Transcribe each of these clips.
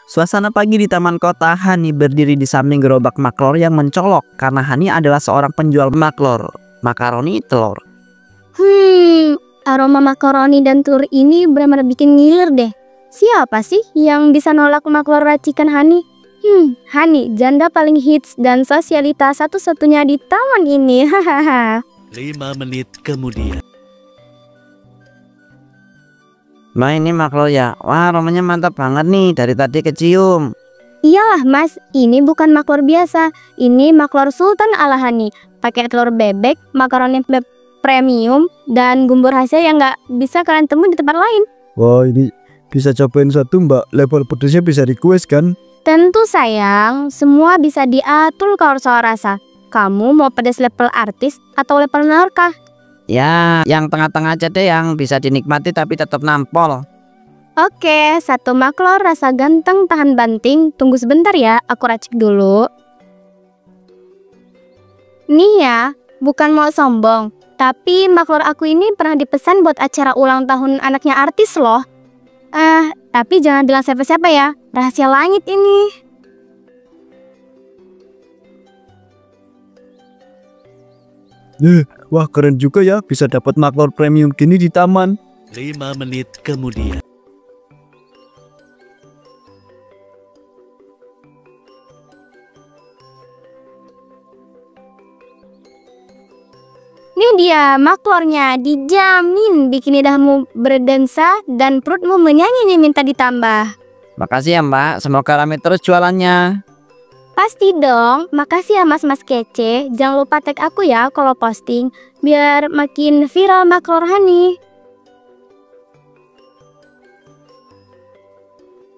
Suasana pagi di taman kota. Hani berdiri di samping gerobak maklor yang mencolok karena Hani adalah seorang penjual maklor, makaroni telur. Aroma makaroni dan telur ini benar-benar bikin ngiler deh. Siapa sih yang bisa nolak maklor racikan Hani? Hani, janda paling hits dan sosialita satu-satunya di taman ini. Hahaha. 5 menit kemudian. Mbak, ini maklor ya? Wah, aromanya mantap banget nih, dari tadi kecium. Iyalah mas, ini bukan maklor biasa. Ini maklor Sultan ala Hani. Pakai telur bebek, makaroni premium, dan gumbur hasil yang nggak bisa kalian temui di tempat lain. Wah, ini bisa cobain satu mbak, level pedesnya bisa request kan? Tentu sayang, semua bisa diatur kalau soal rasa. Kamu mau pedas level artis atau level narka? Ya, yang tengah-tengah aja deh, yang bisa dinikmati tapi tetap nampol. Oke, satu maklor rasa ganteng tahan banting. Tunggu sebentar ya, aku racik dulu. Nih ya, bukan mau sombong, tapi maklor aku ini pernah dipesan buat acara ulang tahun anaknya artis loh. Tapi jangan bilang siapa-siapa ya, rahasia langit ini. Wah keren juga ya, bisa dapat maklor premium gini di taman. 5 menit kemudian. Ini dia maklornya, dijamin bikin lidahmu berdansa dan perutmu menyanyi minta ditambah. Makasih ya mbak, semoga rame terus jualannya. Pasti dong, makasih ya mas-mas kece. Jangan lupa tag aku ya kalau posting, biar makin viral maklor Hani.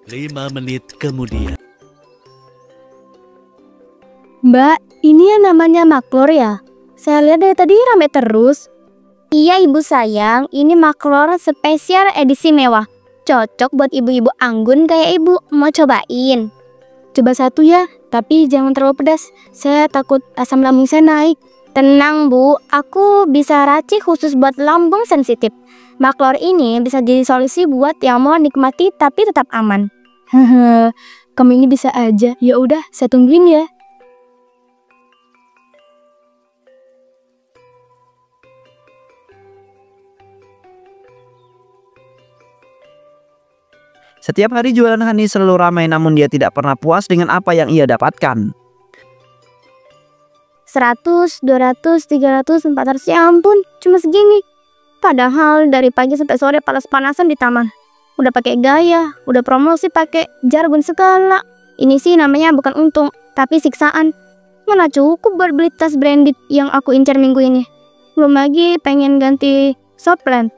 5 menit kemudian. Mbak, ini yang namanya maklor ya? Saya lihat dari tadi rame terus. Iya ibu sayang, ini maklor spesial edisi mewah. Cocok buat ibu-ibu anggun kayak ibu. Mau cobain? Coba satu ya, tapi jangan terlalu pedas. Saya takut asam lambung saya naik. Tenang bu, aku bisa racik khusus buat lambung sensitif. Maklor ini bisa jadi solusi buat yang mau nikmati tapi tetap aman. Hehe, kamu ini bisa aja. Ya udah, saya tungguin ya. Setiap hari jualan Hani selalu ramai, namun dia tidak pernah puas dengan apa yang ia dapatkan. 100, 200, 300, 400, ya ampun, cuma segini. Padahal dari pagi sampai sore panas-panasan di taman. Udah pakai gaya, udah promosi pakai jargon segala. Ini sih namanya bukan untung, tapi siksaan. Mana cukup buat beli tas branded yang aku incar minggu ini. Belum lagi pengen ganti soplen,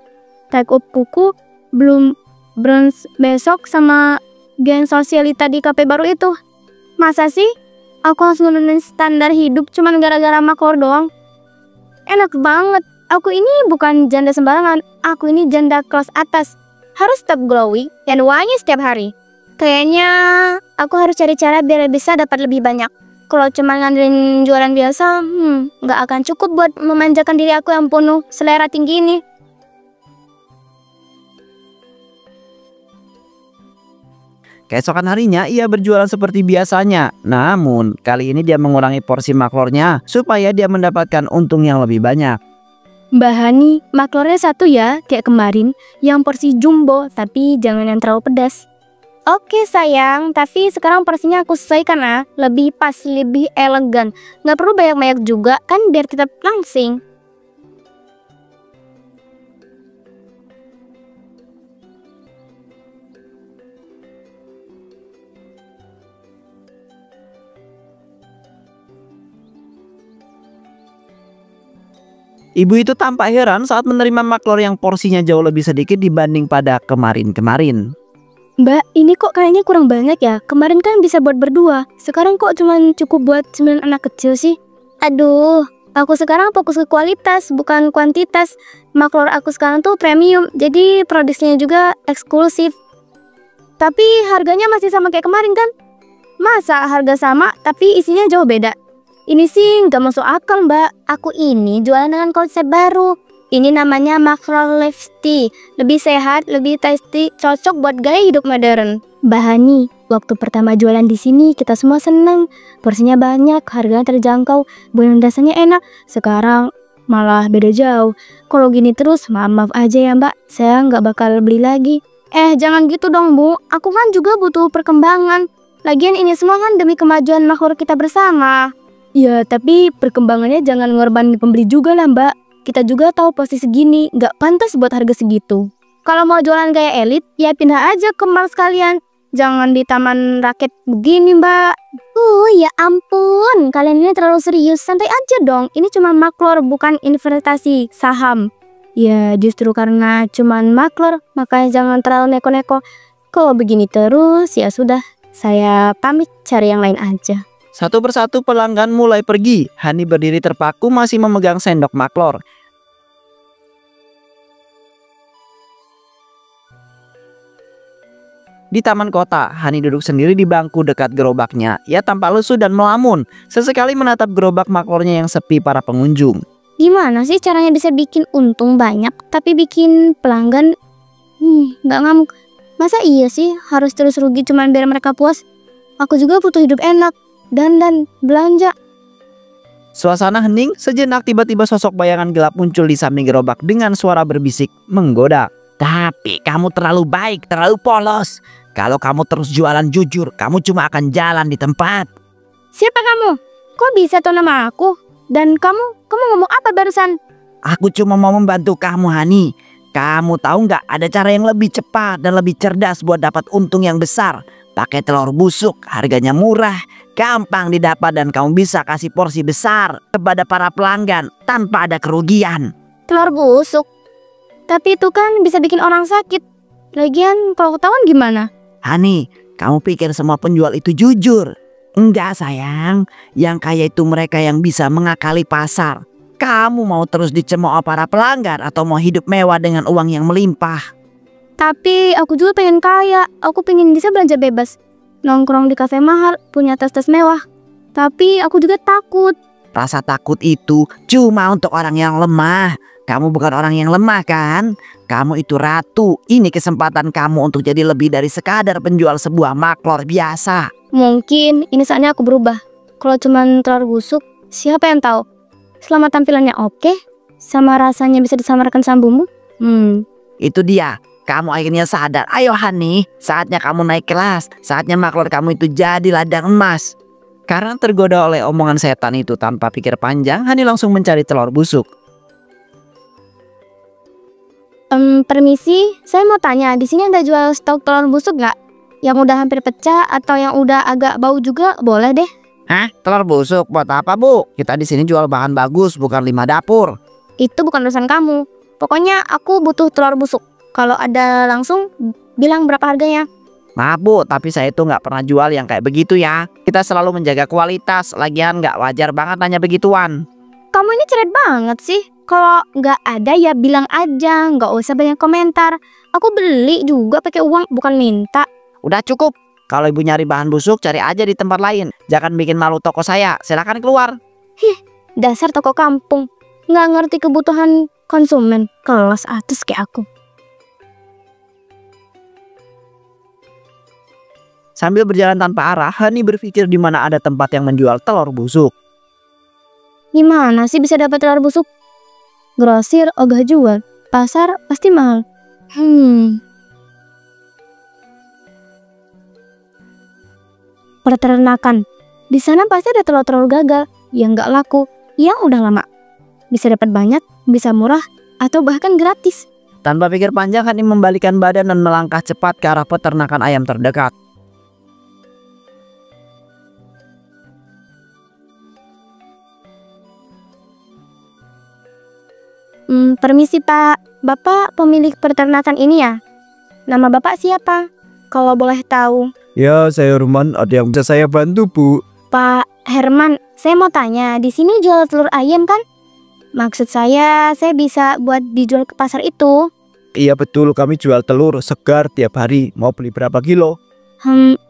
take up kuku, belum brunch besok sama geng sosialita di kafe baru itu. Masa sih aku harus nurunin standar hidup cuman gara-gara maklor doang? Enak banget. Aku ini bukan janda sembarangan. Aku ini janda kelas atas. Harus tetap glowing dan wangi setiap hari. Kayaknya aku harus cari cara biar bisa dapat lebih banyak. Kalau cuma ngandelin jualan biasa, nggak akan cukup buat memanjakan diri aku yang penuh selera tinggi ini. Keesokan harinya ia berjualan seperti biasanya. Namun kali ini dia mengurangi porsi maklornya supaya dia mendapatkan untung yang lebih banyak. Mbak Hani, maklornya satu ya, kayak kemarin, yang porsi jumbo, tapi jangan yang terlalu pedas. Oke sayang, tapi sekarang porsinya aku sesuaikan ah, lebih pas, lebih elegan. Nggak perlu banyak-banyak juga, kan biar tetap langsing. Ibu itu tampak heran saat menerima maklor yang porsinya jauh lebih sedikit dibanding pada kemarin-kemarin. Mbak, ini kok kayaknya kurang banyak ya? Kemarin kan bisa buat berdua, sekarang kok cuma cukup buat 9 anak kecil sih? Aduh, aku sekarang fokus ke kualitas, bukan kuantitas. Maklor aku sekarang tuh premium, jadi produksinya juga eksklusif. Tapi harganya masih sama kayak kemarin kan? Masa harga sama tapi isinya jauh beda? Ini sih nggak masuk akal mbak. Aku ini jualan dengan konsep baru. Ini namanya maklor lifestyle. Lebih sehat, lebih tasty, cocok buat gaya hidup modern. Mbak Hani, Waktu pertama jualan di sini kita semua seneng, porsinya banyak, harganya terjangkau, bumbu dasarnya enak. Sekarang malah beda jauh. Kalau gini terus, maaf aja ya mbak, saya nggak bakal beli lagi. Jangan gitu dong bu, aku kan juga butuh perkembangan. Lagian ini semua kan demi kemajuan makhluk kita bersama. Ya tapi perkembangannya jangan ngorbanin pembeli juga lah mbak. Kita juga tahu posisi gini nggak pantas buat harga segitu. Kalau mau jualan gaya elit, ya pindah aja ke mall sekalian. Jangan di taman rakyat begini mbak. Ya ampun, kalian ini terlalu serius. Santai aja dong, ini cuma maklor bukan investasi saham. Ya justru karena cuma maklor, makanya jangan terlalu neko-neko. Kalau begini terus, ya sudah, saya pamit cari yang lain aja. Satu persatu pelanggan mulai pergi. Hani berdiri terpaku masih memegang sendok maklor. Di taman kota, Hani duduk sendiri di bangku dekat gerobaknya. Ia tampak lesu dan melamun. Sesekali menatap gerobak maklornya yang sepi para pengunjung. Gimana sih caranya bisa bikin untung banyak tapi bikin pelanggan nggak ngamuk? Masa iya sih harus terus rugi cuma biar mereka puas? Aku juga butuh hidup enak, dandan, belanja. Suasana hening, sejenak tiba-tiba sosok bayangan gelap muncul di samping gerobak dengan suara berbisik menggoda. Tapi kamu terlalu baik, terlalu polos. Kalau kamu terus jualan jujur, kamu cuma akan jalan di tempat. Siapa kamu? Kok bisa tahu nama aku? Dan kamu ngomong apa barusan? Aku cuma mau membantu kamu, Hani. Kamu tahu nggak ada cara yang lebih cepat dan lebih cerdas buat dapat untung yang besar? Pakai telur busuk, harganya murah, gampang didapat dan kamu bisa kasih porsi besar kepada para pelanggan tanpa ada kerugian. Telur busuk? Tapi itu kan bisa bikin orang sakit. Lagian kalau ketahuan gimana? Hani, kamu pikir semua penjual itu jujur? Enggak sayang, yang kaya itu mereka yang bisa mengakali pasar. Kamu mau terus dicemooh para pelanggan atau mau hidup mewah dengan uang yang melimpah? Tapi aku juga pengen kaya, aku pengen bisa belanja bebas. Nongkrong di kafe mahal, punya tas-tas mewah. Tapi aku juga takut. Rasa takut itu cuma untuk orang yang lemah. Kamu bukan orang yang lemah kan? Kamu itu ratu. Ini kesempatan kamu untuk jadi lebih dari sekadar penjual sebuah maklor biasa. Mungkin ini saatnya aku berubah. Kalau cuman telur busuk, siapa yang tahu? Selama tampilannya oke, sama rasanya bisa disamarkan sama bumbu. Itu dia. Kamu akhirnya sadar. Ayo Hani, saatnya kamu naik kelas. Saatnya maklor kamu itu jadi ladang emas. Karena tergoda oleh omongan setan itu tanpa pikir panjang, Hani langsung mencari telur busuk. Permisi, saya mau tanya, di sini ada jual stok telur busuk nggak? Yang udah hampir pecah atau yang udah agak bau juga boleh deh. Hah? Telur busuk? Buat apa bu? Kita di sini jual bahan bagus, bukan limbah dapur. Itu bukan urusan kamu. Pokoknya aku butuh telur busuk. Kalau ada langsung bilang berapa harganya. Maaf bu, tapi saya itu nggak pernah jual yang kayak begitu ya. Kita selalu menjaga kualitas, lagian nggak wajar banget nanya begituan. Kamu ini cerewet banget sih. Kalau nggak ada ya bilang aja, nggak usah banyak komentar. Aku beli juga pakai uang, bukan minta. Udah cukup. Kalau ibu nyari bahan busuk, cari aja di tempat lain. Jangan bikin malu toko saya. Silakan keluar. Dasar toko kampung, nggak ngerti kebutuhan konsumen. Kelas atas kayak aku. Sambil berjalan tanpa arah, Hani berpikir di mana ada tempat yang menjual telur busuk. Gimana sih bisa dapat telur busuk? Grosir ogah jual, pasar pasti mahal. Peternakan, di sana pasti ada telur-telur gagal yang nggak laku, yang udah lama. Bisa dapat banyak, bisa murah, atau bahkan gratis. Tanpa pikir panjang, Hani membalikkan badan dan melangkah cepat ke arah peternakan ayam terdekat. Permisi Pak, Bapak pemilik peternakan ini ya? Nama Bapak siapa? Kalau boleh tahu. Ya, saya Herman. Ada yang bisa saya bantu, Bu? Pak Herman, saya mau tanya, di sini jual telur ayam kan? Maksud saya bisa buat dijual ke pasar itu. Iya betul, kami jual telur segar tiap hari. Mau beli berapa kilo?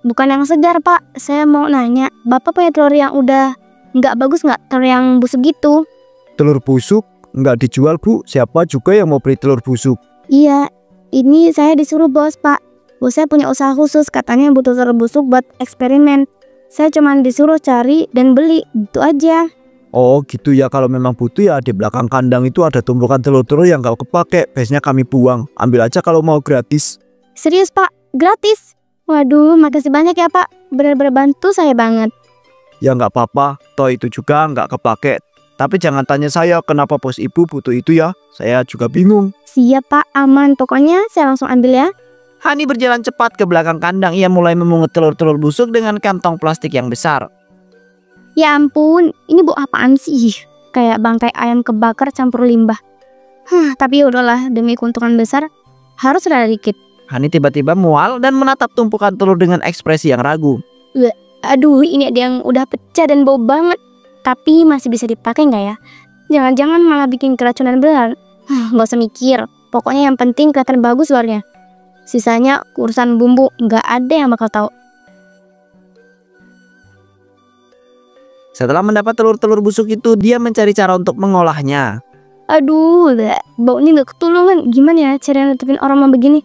Bukan yang segar Pak. Saya mau nanya, Bapak punya telur yang udah nggak bagus nggak? Telur yang busuk gitu? Telur busuk? Nggak dijual Bu. Siapa juga yang mau beli telur busuk? Iya, ini saya disuruh bos Pak. Bos saya punya usaha khusus, katanya butuh telur busuk buat eksperimen. Saya cuma disuruh cari dan beli, itu aja. Oh gitu ya, kalau memang butuh ya di belakang kandang itu ada tumpukan telur-telur yang gak kepake. Biasanya kami buang, ambil aja kalau mau gratis. Serius Pak, gratis? Waduh, makasih banyak ya Pak, benar-benar bantu saya banget. Ya nggak apa-apa, toh itu juga nggak kepake. Tapi jangan tanya saya kenapa bos ibu butuh itu ya, saya juga bingung. Siap Pak, aman, pokoknya saya langsung ambil ya. Hani berjalan cepat ke belakang kandang. Ia mulai memungut telur-telur busuk dengan kantong plastik yang besar. Ya ampun, ini bau apaan sih? Kayak bangkai ayam kebakar campur limbah. Tapi udahlah, demi keuntungan besar, harus rada dikit. Hani tiba-tiba mual dan menatap tumpukan telur dengan ekspresi yang ragu. Aduh, ini ada yang udah pecah dan bau banget. Tapi masih bisa dipakai nggak ya? Jangan-jangan malah bikin keracunan beneran. Nggak usah mikir, pokoknya yang penting kelihatan bagus luarnya. Sisanya urusan bumbu, nggak ada yang bakal tahu. Setelah mendapat telur-telur busuk itu, dia mencari cara untuk mengolahnya. Aduh, baunya nggak ketulungan. Gimana ya cara nutupin aroma begini?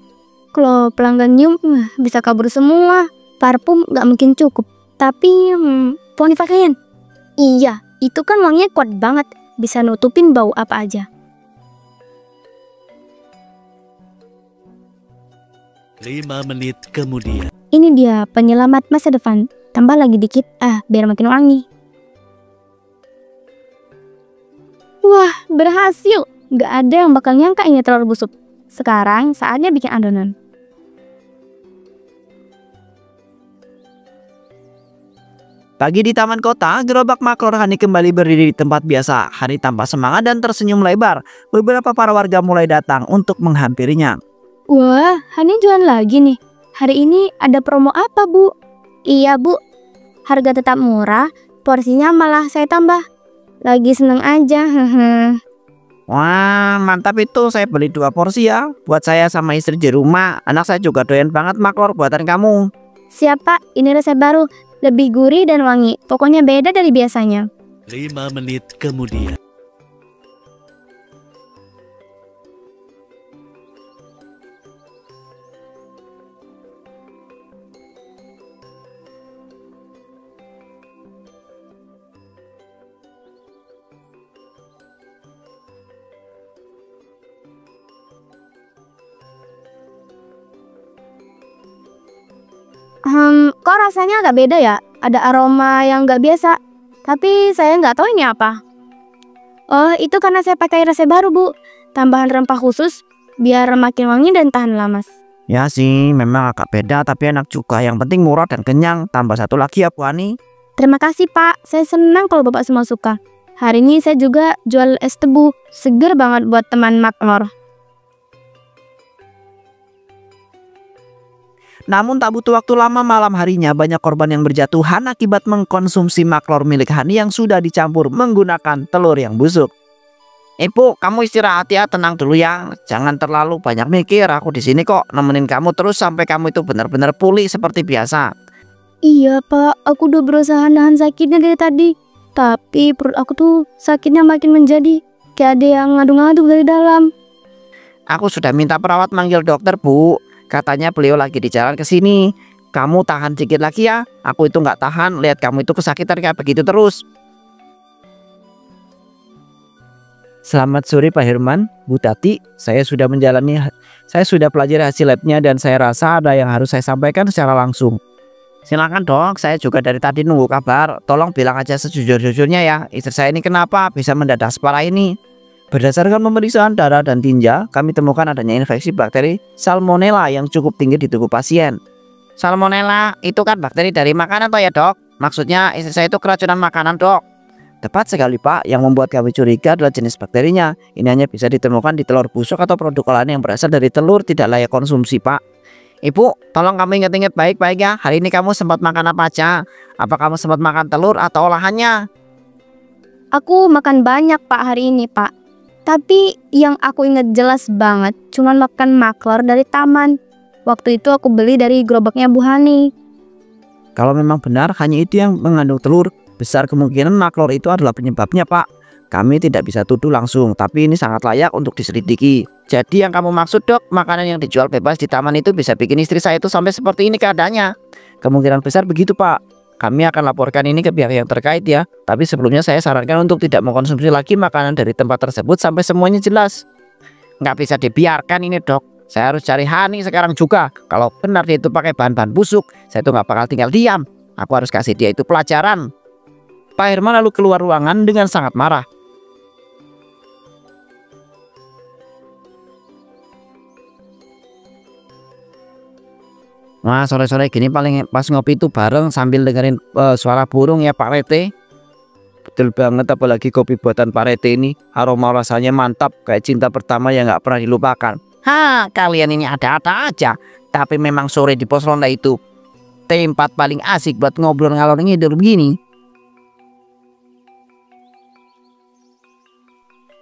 Kalau pelanggan nyium, bisa kabur semua. Parfum nggak mungkin cukup. Tapi, wangi pakaian. Iya, itu kan wanginya kuat banget. Bisa nutupin bau apa aja. 5 menit kemudian. Ini dia penyelamat masa depan. Tambah lagi dikit, biar makin wangi. Wah, berhasil. Nggak ada yang bakal nyangka ini telur busuk. Sekarang saatnya bikin adonan. Pagi di taman kota, gerobak maklor Hani kembali berdiri di tempat biasa. Hani tampak semangat dan tersenyum lebar. Beberapa para warga mulai datang untuk menghampirinya. Wah, Hani jualan lagi nih. Hari ini ada promo apa, Bu? Iya, Bu. Harga tetap murah, porsinya malah saya tambah. Lagi seneng aja, Wah, mantap itu. Saya beli 2 porsi ya. Buat saya sama istri di rumah. Anak saya juga doyan banget maklor buatan kamu. Siap, Pak. Ini resep baru. Lebih gurih dan wangi. Pokoknya beda dari biasanya. 5 menit kemudian. Kok rasanya agak beda ya? Ada aroma yang nggak biasa. Tapi saya nggak tahu ini apa. Oh, itu karena saya pakai resep baru, Bu. Tambahan rempah khusus biar makin wangi dan tahan lama. Ya sih, memang agak beda tapi enak juga. Yang penting murah dan kenyang. Tambah 1 lagi ya Bu Hani. Terima kasih, Pak. Saya senang kalau Bapak semua suka. Hari ini saya juga jual es tebu. Seger banget buat teman maklor. Namun tak butuh waktu lama, malam harinya banyak korban yang berjatuhan akibat mengkonsumsi maklor milik Hani yang sudah dicampur menggunakan telur yang busuk. Ibu, kamu istirahat ya, tenang dulu ya. Jangan terlalu banyak mikir, aku di sini kok nemenin kamu terus sampai kamu itu benar-benar pulih seperti biasa. Iya, Pak. Aku udah berusaha nahan sakitnya dari tadi. Tapi perut aku tuh sakitnya makin menjadi. Kayak ada yang ngadu-ngadu dari dalam. Aku sudah minta perawat manggil dokter, Bu. Katanya beliau lagi di jalan ke sini. Kamu tahan dikit lagi ya. Aku itu nggak tahan lihat kamu itu kesakitan kayak begitu terus. Selamat sore Pak Herman, Bu Tati. Saya sudah pelajari hasil labnya dan saya rasa ada yang harus saya sampaikan secara langsung. Silakan dok, saya juga dari tadi nunggu kabar. Tolong bilang aja sejujur-jujurnya ya. Istri saya ini kenapa bisa mendadak separah ini? Berdasarkan pemeriksaan darah dan tinja, kami temukan adanya infeksi bakteri Salmonella yang cukup tinggi di tubuh pasien. Salmonella itu kan bakteri dari makanan toh ya dok? Maksudnya istri saya itu keracunan makanan dok. Tepat sekali Pak, yang membuat kami curiga adalah jenis bakterinya. Ini hanya bisa ditemukan di telur busuk atau produk olahan yang berasal dari telur tidak layak konsumsi Pak. Ibu, tolong kamu ingat-ingat baik-baik ya. Hari ini kamu sempat makan apa aja? Apa kamu sempat makan telur atau olahannya? Aku makan banyak Pak hari ini, Pak. Tapi yang aku ingat jelas banget cuman makan maklor dari taman. Waktu itu aku beli dari gerobaknya Bu Hani. Kalau memang benar hanya itu yang mengandung telur, besar kemungkinan maklor itu adalah penyebabnya Pak. Kami tidak bisa tuduh langsung, tapi ini sangat layak untuk diselidiki. Jadi yang kamu maksud, Dok, makanan yang dijual bebas di taman itu bisa bikin istri saya itu sampai seperti ini keadaannya? Kemungkinan besar begitu, Pak. Kami akan laporkan ini ke pihak yang terkait ya. Tapi sebelumnya saya sarankan untuk tidak mengkonsumsi lagi makanan dari tempat tersebut sampai semuanya jelas. Nggak bisa dibiarkan ini, Dok. Saya harus cari Hani sekarang juga. Kalau benar dia itu pakai bahan-bahan busuk, saya itu nggak bakal tinggal diam. Aku harus kasih dia itu pelajaran. Pak Herman lalu keluar ruangan dengan sangat marah. Wah, sore-sore gini paling pas ngopi itu bareng sambil dengerin suara burung ya Pak Rete. Betul banget, apalagi kopi buatan Pak Rete ini. Aroma rasanya mantap, kayak cinta pertama yang nggak pernah dilupakan. Ha, kalian ini ada-ada aja. Tapi memang sore di pos ronda itu tempat paling asik buat ngobrol ngalor ngidul begini.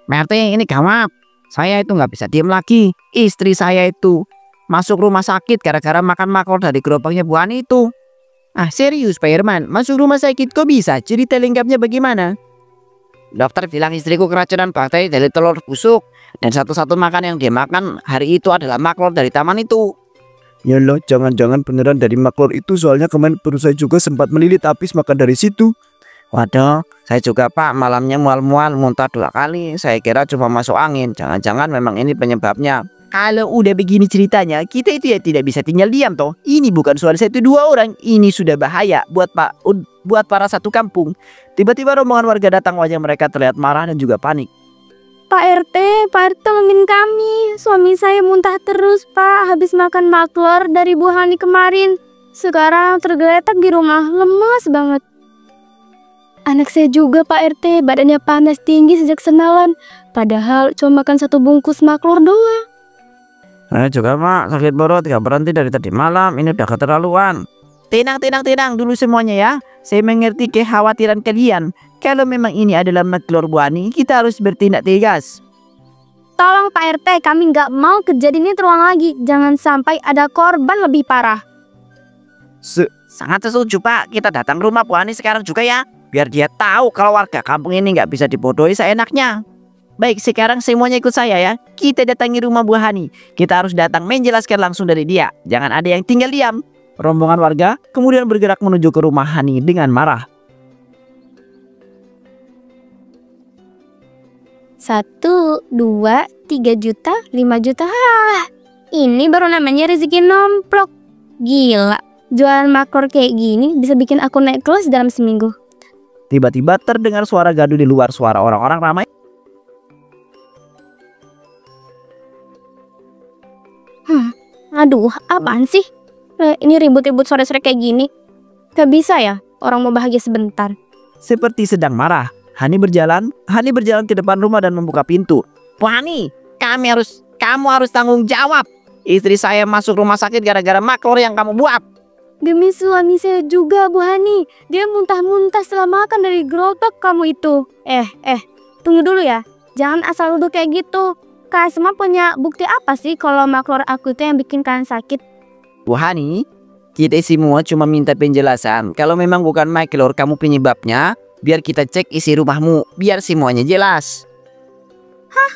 Merte, ini gawat. Saya itu nggak bisa diem lagi. Istri saya itu masuk rumah sakit gara-gara makan maklor dari gerobaknya Bu Hani itu. Ah, serius Pak Herman, masuk rumah sakit kok bisa? Cerita lengkapnya bagaimana? Dokter bilang istriku keracunan bakteri dari telur busuk. Dan satu-satu makan yang dia makan hari itu adalah maklor dari taman itu. Ya loh, jangan-jangan beneran dari maklor itu, soalnya kemarin baru saya juga sempat melilit habis makan dari situ. Waduh, saya juga Pak, malamnya mual-mual muntah 2 kali. Saya kira cuma masuk angin, jangan-jangan memang ini penyebabnya. Kalau udah begini ceritanya, kita itu ya tidak bisa tinggal diam toh. Ini bukan soal 1-2 orang, ini sudah bahaya buat para satu kampung. Tiba-tiba rombongan warga datang, wajah mereka terlihat marah dan juga panik. Pak RT tolongin kami. Suami saya muntah terus, Pak, habis makan maklor dari Bu Hani kemarin. Sekarang tergeletak di rumah, lemas banget. Anak saya juga Pak RT, badannya panas tinggi sejak senalan. Padahal cuma makan 1 bungkus maklor doang. Saya juga Pak, sakit perut gak berhenti dari tadi malam, ini udah keterlaluan. Tenang dulu semuanya ya. Saya mengerti kekhawatiran kalian. Kalau memang ini adalah maklor Bu Hani, kita harus bertindak tegas. Tolong Pak RT, kami nggak mau kejadian ini terulang lagi. Jangan sampai ada korban lebih parah. Sangat setuju Pak, kita datang ke rumah Bu Hani sekarang juga ya. Biar dia tahu kalau warga kampung ini nggak bisa dibodohi seenaknya. Baik, sekarang semuanya ikut saya ya. Kita datangi rumah Bu Hani. Kita harus datang menjelaskan langsung dari dia. Jangan ada yang tinggal diam. Rombongan warga kemudian bergerak menuju ke rumah Hani dengan marah. 1, 2, 3 juta, 5 juta. Ini baru namanya rezeki nomplok. Gila, jualan maklor kayak gini bisa bikin aku naik kelas dalam seminggu. Tiba-tiba terdengar suara gaduh di luar, suara orang-orang ramai. Aduh, apaan sih? Ini ribut-ribut sore-sore kayak gini. Gak bisa ya, orang mau bahagia sebentar. Seperti sedang marah, Hani berjalan ke depan rumah dan membuka pintu. Bu Hani, kamu harus tanggung jawab. Istri saya masuk rumah sakit gara-gara maklor yang kamu buat. Demi suami saya juga, Bu Hani. Dia muntah-muntah setelah makan dari gerobak kamu itu. Tunggu dulu ya. Jangan asal nuduh kayak gitu. Kalian semua punya bukti apa sih kalau maklor aku itu yang bikin kalian sakit? Bu Hani, kita semua cuma minta penjelasan. Kalau memang bukan maklor kamu penyebabnya, biar kita cek isi rumahmu, biar semuanya jelas. Hah?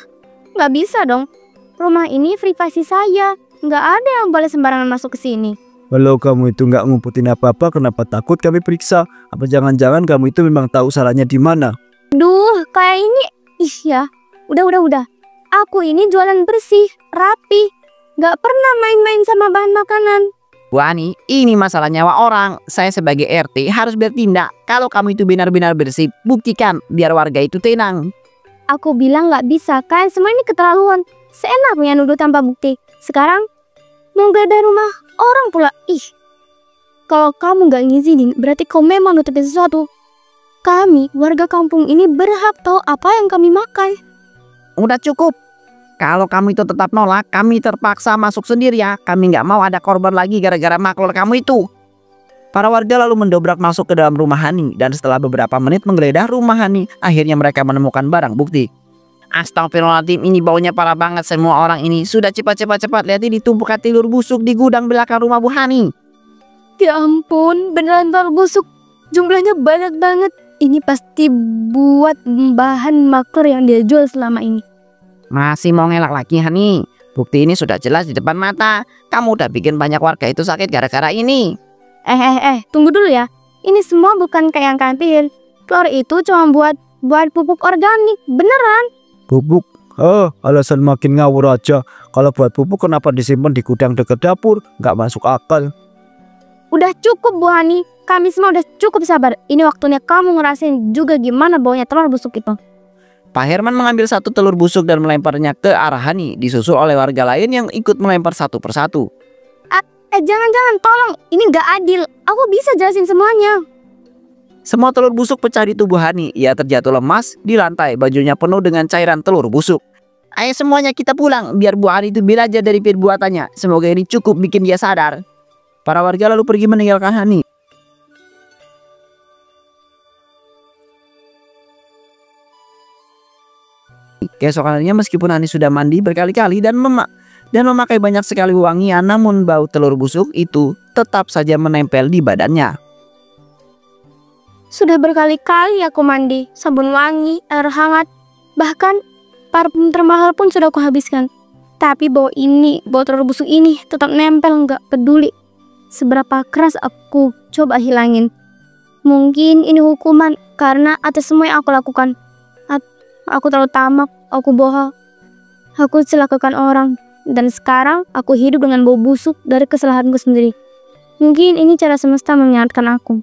Nggak bisa dong. Rumah ini privasi saya. Nggak ada yang boleh sembarangan masuk ke sini. Kalau kamu itu nggak ngumputin apa-apa, kenapa takut kami periksa? Apa jangan-jangan kamu itu memang tahu salahnya di mana? Duh, kayak ini. Ih ya, udah. Aku ini jualan bersih, rapi. Nggak pernah main-main sama bahan makanan. Bu Hani, ini masalah nyawa orang. Saya sebagai RT harus bertindak. Kalau kamu itu benar-benar bersih, buktikan biar warga itu tenang. Aku bilang nggak bisa, kalian semua ini keterlaluan. Seenaknya nuduh tanpa bukti. Sekarang mau geledah rumah orang pula. Ih, kalau kamu nggak ngizinin, berarti kau memang nutupin sesuatu. Kami, warga kampung ini berhak tahu apa yang kami makan. Udah cukup. Kalau kamu itu tetap nolak, kami terpaksa masuk sendiri ya. Kami nggak mau ada korban lagi gara-gara maklor kamu itu. Para warga lalu mendobrak masuk ke dalam rumah Hani. Dan setelah beberapa menit menggeledah rumah Hani, akhirnya mereka menemukan barang bukti. Astagfirullahaladzim, ini baunya parah banget. Semua orang ini sudah cepat. Lihat ini tumpukan telur busuk di gudang belakang rumah Bu Hani. Ya ampun, beneran telur busuk. Jumlahnya banyak banget. Ini pasti buat bahan makar yang dia jual selama ini. Masih mau ngelak lagi Hani? Bukti ini sudah jelas di depan mata. Kamu udah bikin banyak warga itu sakit gara-gara ini. Tunggu dulu ya. Ini semua bukan kayak yang kalian. Telur itu cuma buat pupuk organik, beneran. Pupuk? Alasan makin ngawur aja. Kalau buat pupuk kenapa disimpan di gudang dekat dapur? Nggak masuk akal. Udah cukup Bu Hani. Kami semua udah cukup sabar. Ini waktunya kamu ngerasain juga gimana baunya telur busuk itu. Pak Herman mengambil satu telur busuk dan melemparnya ke arah Hani, disusul oleh warga lain yang ikut melempar satu persatu. Jangan, tolong. Ini gak adil. Aku bisa jelasin semuanya. Semua telur busuk pecah di tubuh Hani. Ia terjatuh lemas di lantai, bajunya penuh dengan cairan telur busuk. Ayo semuanya kita pulang, biar Bu Hani itu belajar dari perbuatannya. Semoga ini cukup bikin dia sadar. Para warga lalu pergi meninggalkan Hani. Keesokan harinya meskipun Hani sudah mandi berkali-kali dan memakai banyak sekali wangian, namun bau telur busuk itu tetap saja menempel di badannya. Sudah berkali-kali aku mandi, sabun wangi, air hangat, bahkan parfum termahal pun sudah aku habiskan. Tapi bau telur busuk ini tetap nempel, gak peduli seberapa keras aku coba hilangin. Mungkin ini hukuman karena atas semua yang aku lakukan. Aku terlalu tamak, aku bohong, aku celakakan orang, dan sekarang aku hidup dengan bau busuk dari kesalahanku sendiri. Mungkin ini cara semesta mengingatkan aku.